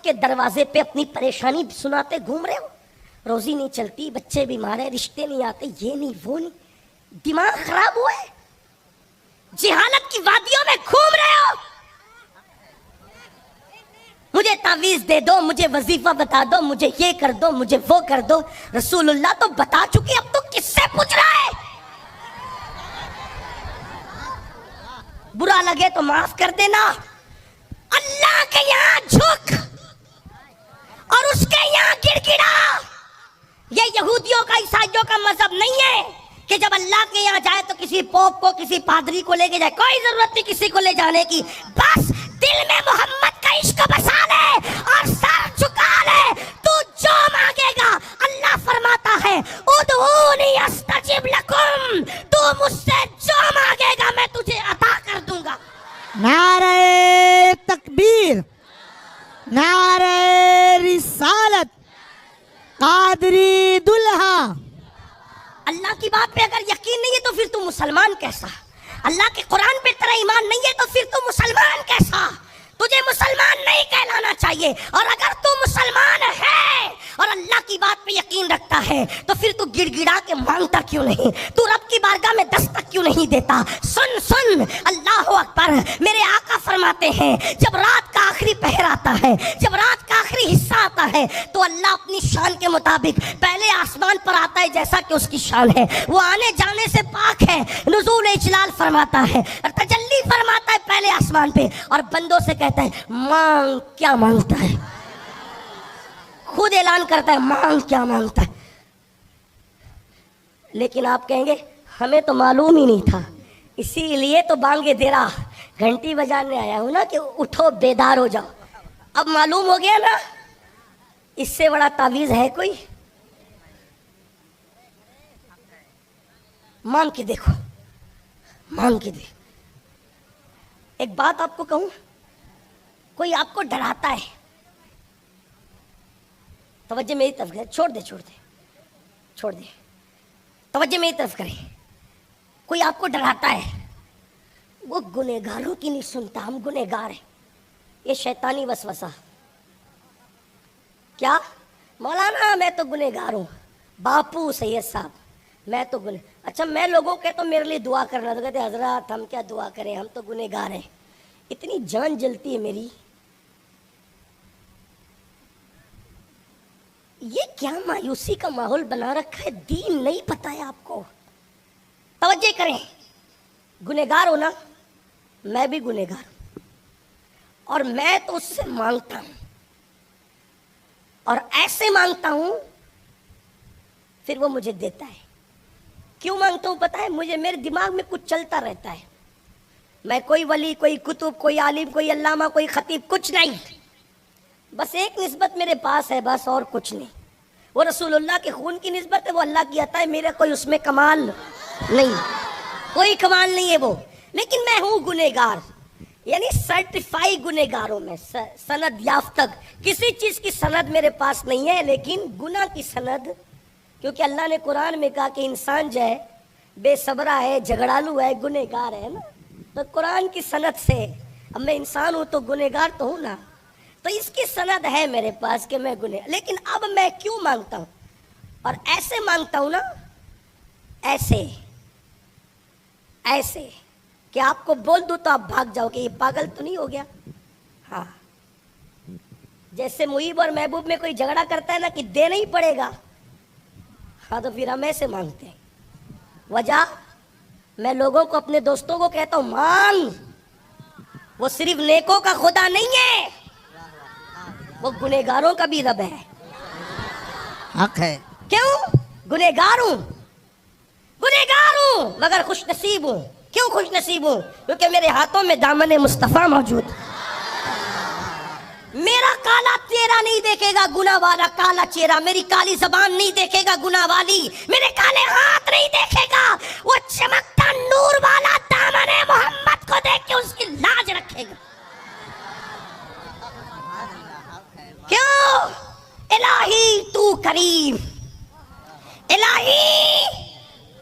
کے دروازے پہ اپنی پریشانی سناتے گھوم رہے ہو. روزی نہیں چلتی, بچے بیمار ہیں, رشتے نہیں آتے, یہ نہیں وہ نہیں, دماغ خراب ہوا ہے, جہالت کی وادیوں میں گھوم رہے ہو. مجھے تعویذ دے دو, مجھے وظیفہ بتا دو, مجھے یہ کر دو, مجھے وہ کر دو. رسول اللہ تو بتا چکی, اب تو کس سے پوچھ رہا ہے؟ برا لگے تو معاف کر دینا. اللہ کے یہاں جھک اور اس کے یہاں گڑ گڑا. یہ یہودیوں کا عیسائیوں کا مذہب نہیں ہے کہ جب اللہ کے یہاں جائے تو کسی پوپ کو کسی پادری کو لے کے جائے. کوئی ضرورت نہیں کسی کو لے جانے کی, بس دل میں محمد کا عشق بسا لے اور سر جھکا لے. تو جو مانگے گا, اللہ فرماتا ہے ادعونی استجب لکم, تو مجھ سے جو مانگے گا میں تجھے عطا کر دوں گا. نعرہ تکبیر, نعرہ رسالت, قادری دلہا. اللہ کی بات پہ اگر یقین نہیں ہے تو پھر تو مسلمان کیسا؟ اللہ کے قرآن پہ تیرا ایمان نہیں ہے تو پھر تو مسلمان کیسا؟ تجھے مسلمان نہیں کہلانا چاہیے. اور اگر تو مسلمان ہے اور اللہ کی بات پہ یقین رکھتا ہے تو پھر تو گڑ گڑا کے مانگتا کیوں نہیں؟ تو رب کی بارگاہ میں دستک کیوں نہیں دیتا؟ سن سن, اللہ اکبر. میرے آقا فرماتے ہیں جب رات کا آخری پہر آتا ہے, جب رات کا آخری حصہ آتا ہے تو اللہ اپنی شان کے مطابق پہلے آسمان پر آتا ہے جیسا کہ اس کی شان ہے, وہ آنے جانے سے پاک ہے. نزول اجلال فرماتا ہے, تجلی فرماتا ہے پہلے آسمان پہ, اور بندوں سے کہتا ہے مانگ. کیا مانگتا ہے؟ خود اعلان کرتا ہے مانگ کیا مانگتا ہے. لیکن آپ کہیں گے ہمیں تو معلوم ہی نہیں تھا, اسی لیے تو بانگے دے رہا, گھنٹی بجانے آیا ہوں نا کہ اٹھو بیدار ہو جاؤ. اب معلوم ہو گیا نا, اس سے بڑا تعویذ ہے کوئی؟ مانگ کے دیکھو, مانگ کے دیکھو. ایک بات آپ کو کہوں, کوئی آپ کو ڈراتا ہے, توجہ میری طرف کرے, چھوڑ دے چھوڑ دے, توجہ میری طرف کرے. کوئی آپ کو ڈراتا ہے, وہ گنہگاروں کی نہیں سنتا, ہم گنہگار ہیں. یہ شیطانی وسوسہ. کیا مولانا میں تو گنہگار ہوں, باپو سید صاحب میں تو اچھا میں لوگوں کے تو میرے لیے دعا کرنا, تو کہتے حضرات ہم کیا دعا کریں, ہم تو گنہگار ہیں. اتنی جان جلتی ہے میری. یہ کیا مایوسی کا ماحول بنا رکھا ہے, دین نہیں پتا ہے آپ کو. توجہ کریں, گنہگار ہو نا, میں بھی گنہگار ہوں, اور میں تو اس سے مانگتا ہوں, اور ایسے مانگتا ہوں پھر وہ مجھے دیتا ہے. کیوں مانگتا ہوں پتا ہے؟ مجھے میرے دماغ میں کچھ چلتا رہتا ہے. میں کوئی ولی, کوئی کتب, کوئی عالم, کوئی علامہ, کوئی خطیب, کچھ نہیں. بس ایک نسبت میرے پاس ہے بس, اور کچھ نہیں. وہ رسول اللہ کے خون کی نسبت ہے, وہ اللہ کی عطا ہے, میرا کوئی اس میں کمال نہیں, کوئی کمال نہیں ہے وہ. لیکن میں ہوں گنہگار, یعنی سرٹیفائی گنہگار ہوں میں, سند یافتہ. کسی چیز کی سند میرے پاس نہیں ہے, لیکن گناہ کی سند, کیونکہ اللہ نے قرآن میں کہا کہ انسان جو ہے بے صبرہ ہے, جھگڑالو ہے, گنہگار ہے نا. تو قرآن کی سند سے, اب میں انسان ہوں تو گنہگار تو ہوں نا, تو اس کی سند ہے میرے پاس کہ میں گنہگار. لیکن اب میں کیوں مانگتا ہوں, اور ایسے مانگتا ہوں نا, ایسے کہ آپ کو بول دوں تو آپ بھاگ جاؤ کہ یہ پاگل تو نہیں ہو گیا. ہاں, جیسے محیب اور محبوب میں کوئی جھگڑا کرتا ہے نا کہ دینا ہی پڑے گا, ہاں تو پھر ہم ایسے مانگتے ہیں. وجہ میں لوگوں کو, اپنے دوستوں کو کہتا ہوں مانگ, وہ صرف نیکوں کا خدا نہیں ہے, وہ گنہگاروں کا بھی رب ہے. حق ہے. کیوں گنہگار ہوں مگر خوش نصیب ہوں. کیوں خوش نصیب ہوں؟ کیونکہ میرے ہاتھوں میں دامن مصطفیٰ موجود. میرا کالا چہرہ نہیں دیکھے گا گناہ والا کالا چہرہ, میری کالی زبان نہیں دیکھے گا گناہ والی, میرے کالے ہاتھ نہیں دیکھے گا, وہ چمکتا نور والا دامن محمد کو دیکھ کے اس کی لاج رکھے گا. کیوں؟ الہی تو کریم, الہی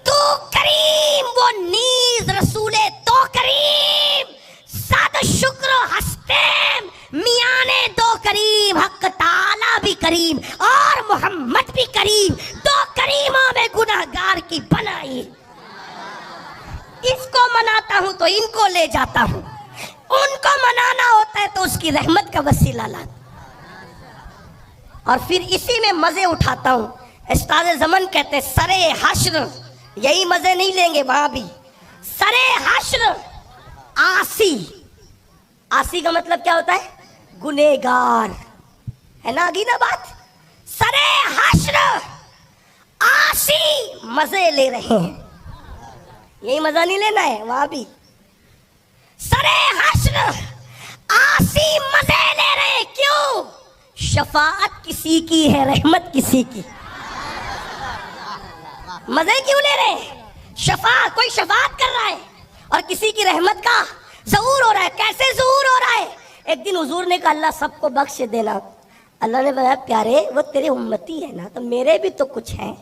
تو کریم, وہ نیز رسول تو کریم, ساد شکر و ہستے میاں نے دو کریم, حق کریم اور محمد بھی کریم، دو کریموں میں گناہگار کی بنائی۔ اس کو مناتا ہوں تو ان کو لے جاتا ہوں، ان کو منانا ہوتا ہے تو اس کی رحمت کا وسیلہ لاتا، اور پھر اسی میں مزے اٹھاتا ہوں۔ استاد زمن کہتے ہیں سرے حشر، یہی مزے نہیں لیں گے وہاں بھی، سرے حشر آسی، آسی کا مطلب کیا ہوتا ہے؟ گنہگار، ہے نا؟ آگی نا بات، سرے حشر آسی مزے لے رہے ہیں، یہی مزہ نہیں لینا ہے وہاں بھی، سرے حشر آسی مزے لے رہے ہیں، کیوں؟ شفاعت کسی کی ہے، رحمت کسی کی، مزے کیوں لے رہے ہیں؟ شفاعت، کوئی شفاعت کر رہا ہے اور کسی کی رحمت کا ظہور ہو رہا ہے۔ کیسے ظہور ہو رہا ہے؟ ایک دن حضور نے کہا اللہ سب کو بخش دینا، اللہ نے بتایا پیارے وہ تیرے امتی ہے نا، تو میرے بھی تو کچھ ہیں،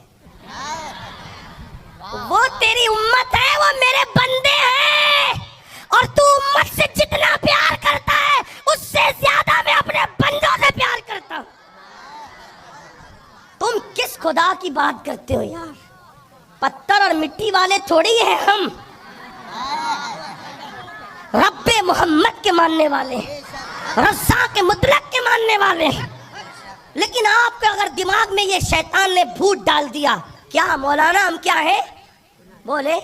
وہ تیری امت ہے، وہ میرے بندے ہیں، اور تو امت سے جتنا پیار کرتا ہے اس سے زیادہ میں اپنے بندوں سے پیار کرتا ہوں۔ تم کس خدا کی بات کرتے ہو یار؟ پتھر اور مٹی والے تھوڑی ہیں ہم، رب محمد کے ماننے والے ہیں، رزاق مطلق کے ماننے والے ہیں۔ لیکن آپ کو اگر دماغ میں یہ شیطان نے بھوت ڈال دیا، کیا مولانا ہم کیا ہیں؟ بولے،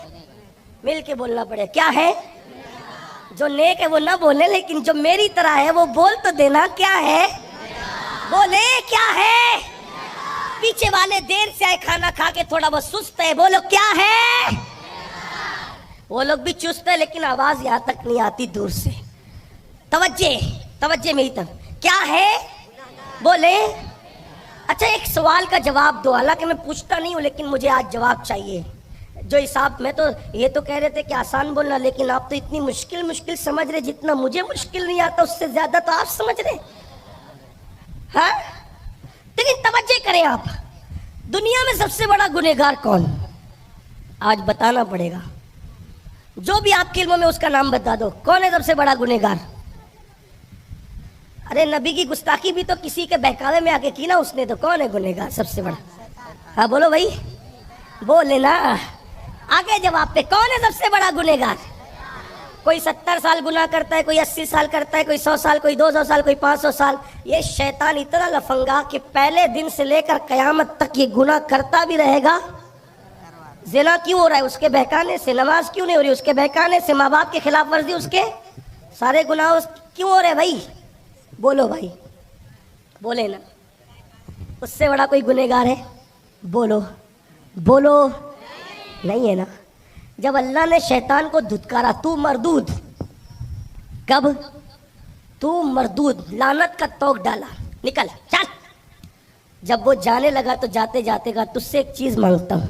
مل کے بولنا پڑے، کیا ہے؟ جو نیک ہے وہ نہ بولے، لیکن جو میری طرح ہے وہ بول تو دینا، کیا ہے؟ بولے کیا ہے؟ پیچھے والے دیر سے آئے کھانا کھا کے تھوڑا بہت سست ہے، بولو کیا ہے؟ وہ لوگ بھی چست ہے لیکن آواز یہاں تک نہیں آتی، دور سے۔ توجہ میری طرف، کیا ہے؟ بولے۔ اچھا ایک سوال کا جواب دو، حالانکہ میں پوچھتا نہیں ہوں لیکن مجھے آج جواب چاہیے۔ جو حساب میں تو یہ تو کہہ رہے تھے کہ آسان بولنا، لیکن آپ تو اتنی مشکل سمجھ رہے، جتنا مجھے مشکل نہیں آتا اس سے زیادہ تو آپ سمجھ رہے، ہاں؟ لیکن توجہ کریں آپ، دنیا میں سب سے بڑا گنہگار کون؟ آج بتانا پڑے گا، جو بھی آپ کے علم میں اس کا نام بتا دو، کون ہے سب سے بڑا گنہگار؟ ارے نبی کی گستاخی بھی تو کسی کے بہکاوے میں آگے کی نا اس نے، تو کون ہے گنہگار سب سے بڑا؟ ہاں بولو بھائی، بولے نا آگے جواب پہ، کون ہے سب سے بڑا گنہگار؟ کوئی 70 سال گناہ کرتا ہے، کوئی 80 سال کرتا ہے، کوئی 100 سال، کوئی 200 سال، کوئی 500 سال۔ یہ شیطان اتنا لفنگا کہ پہلے دن سے لے کر قیامت تک یہ گناہ کرتا بھی رہے گا۔ زنا کیوں ہو رہا ہے؟ اس کے بہکانے سے۔ نماز کیوں نہیں ہو رہی؟ اس کے بہکانے سے۔ ماں باپ کے خلاف ورزی، اس کے سارے گناہ کیوں ہو رہے بھائی؟ بولو بھائی، بولے نا، اس سے بڑا کوئی گنہگار ہے؟ بولو بولو، نہیں ہے نا۔ جب اللہ نے شیطان کو دھتکارا، تو مردود، کب؟ تو مردود، لعنت کا توق ڈالا، نکل چل۔ جب وہ جانے لگا تو جاتے جاتے کہا تجھ سے ایک چیز مانگتا ہوں،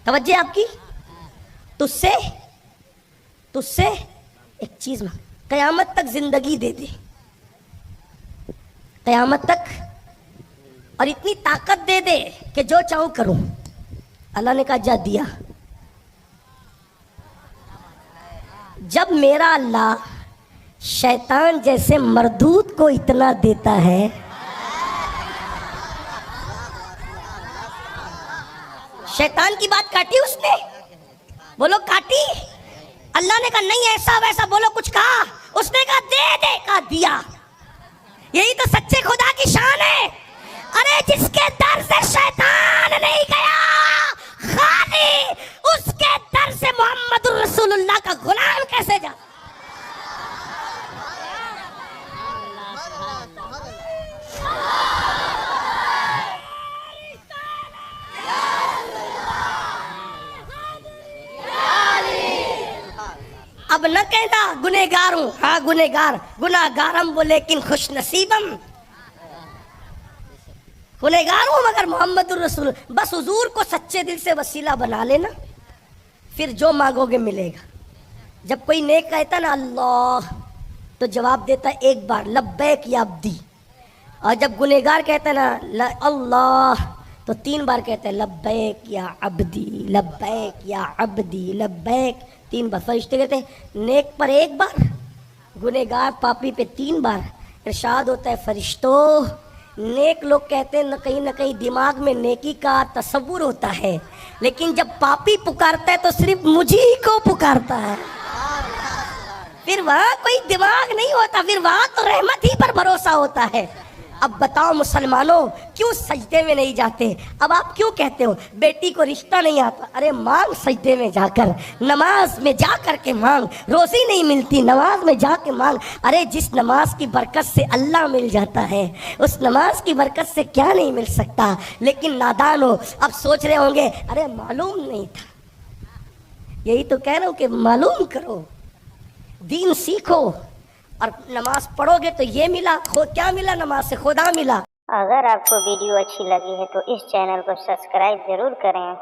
توجہ آپ کی، تجھ سے ایک چیز مانگ، قیامت تک زندگی دے دے، قیامت تک، اور اتنی طاقت دے دے کہ جو چاہوں کروں۔ اللہ نے کہا جا دیا۔ جب میرا اللہ شیطان جیسے مردود کو اتنا دیتا ہے، شیطان کی بات کاٹی اس نے، بولو کاٹی؟ اللہ نے کہا نہیں ایسا ویسا، بولو کچھ کہا؟ اس نے کہا دے دے، کہا دیا۔ یہی تو سچے خدا کی شان ہے۔ ارے جس کے در سے شیطان نہیں گیا، خالی اس کے در سے محمد الرسول اللہ کا غلام کیسے جا؟ اب نہ کہنا گنہگار ہوں، ہاں گنہگار ہم وہ، لیکن خوش نصیبم، گنہگار ہوں مگر محمد الرسول۔ بس حضور کو سچے دل سے وسیلہ بنا لینا، پھر جو مانگو گے ملے گا۔ جب کوئی نیک کہتا نا اللہ تو جواب دیتا ایک بار لبیک یا عبدی، اور جب گنہگار کہتا نا اللہ تو 3 بار کہتا ہے لبیک یا عبدی، لبیک یا عبدی، لبیک 3 بار۔ فرشتے کہتے ہیں نیک پر 1 بار، گنہگار پاپی پہ 3 بار، ارشاد ہوتا ہے فرشتوں، نیک لوگ کہتے ہیں نہ کہیں دماغ میں نیکی کا تصور ہوتا ہے، لیکن جب پاپی پکارتا ہے تو صرف مجھے کو پکارتا ہے، پھر وہاں کوئی دماغ نہیں ہوتا، پھر وہاں تو رحمت ہی پر بھروسہ ہوتا ہے۔ اب بتاؤ مسلمانوں کیوں سجدے میں نہیں جاتے؟ اب آپ کیوں کہتے ہو بیٹی کو رشتہ نہیں آتا؟ ارے مانگ سجدے میں جا کر، نماز میں جا کر کے مانگ، روزی نہیں ملتی نماز میں جا کے مانگ۔ ارے جس نماز کی برکت سے اللہ مل جاتا ہے اس نماز کی برکت سے کیا نہیں مل سکتا؟ لیکن نادان ہو، اب سوچ رہے ہوں گے ارے معلوم نہیں تھا۔ یہی تو کہہ رہا ہوں کہ معلوم کرو، دین سیکھو، اور نماز پڑھو گے تو یہ ملا، کیا ملا؟ نماز سے خدا ملا۔ اگر آپ کو ویڈیو اچھی لگی ہے تو اس چینل کو سبسکرائب ضرور کریں۔